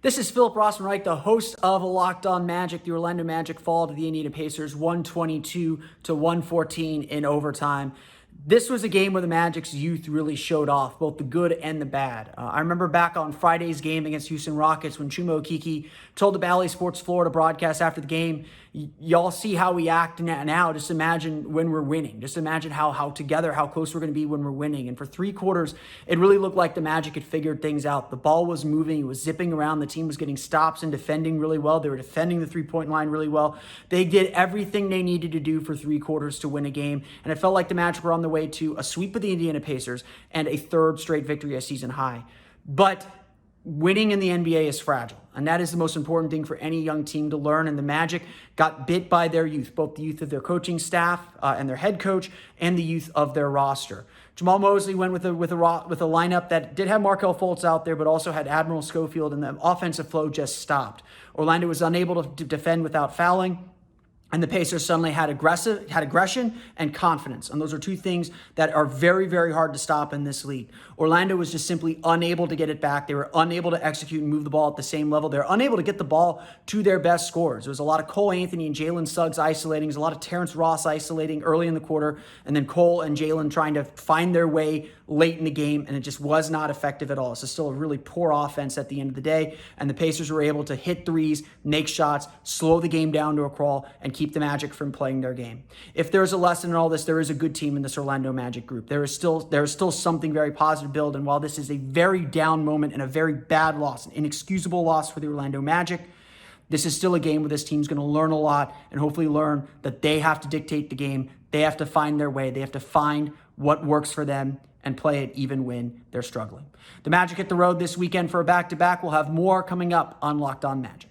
This is Philip Rossman-Reich, the host of Locked On Magic. The Orlando Magic fall to the Indiana Pacers 122-114 in overtime. This was a game where the Magic's youth really showed off, both the good and the bad. I remember back on Friday's game against Houston Rockets when Chuma Okeke told the Bally Sports Florida broadcast after the game, y'all see how we act now. Just imagine when we're winning. Just imagine how together, how close we're going to be when we're winning. And for 3 quarters, it really looked like the Magic had figured things out. The ball was moving. It was zipping around. The team was getting stops and defending really well. They were defending the three-point line really well. They did everything they needed to do for 3 quarters to win a game. And it felt like the Magic were on the way to a sweep of the Indiana Pacers and a 3rd straight victory, a season high. But winning in the NBA is fragile, and that is the most important thing for any young team to learn. And the Magic got bit by their youth, both the youth of their coaching staff and their head coach, and the youth of their roster. Jamal Mosley went with a lineup that did have Markelle Fultz out there, but also had Admiral Schofield, and the offensive flow just stopped. Orlando was unable to defend without fouling. And the Pacers suddenly had aggression and confidence. And those are 2 things that are very, very hard to stop in this league. Orlando was just simply unable to get it back. They were unable to execute and move the ball at the same level. They were unable to get the ball to their best scorers. There was a lot of Cole Anthony and Jalen Suggs isolating. There was a lot of Terrence Ross isolating early in the quarter. And then Cole and Jalen trying to find their way late in the game. And it just was not effective at all. So still a really poor offense at the end of the day. And the Pacers were able to hit threes, make shots, slow the game down to a crawl, and keep the Magic from playing their game. If there's a lesson in all this, there is a good team in this Orlando Magic group. There is still something very positive to build. And while this is a very down moment and a very bad loss, an inexcusable loss for the Orlando Magic, this is still a game where this team's going to learn a lot and hopefully learn that they have to dictate the game. They have to find their way. They have to find what works for them and play it even when they're struggling. The Magic hit the road this weekend for a back-to-back. We'll have more coming up on Locked On Magic.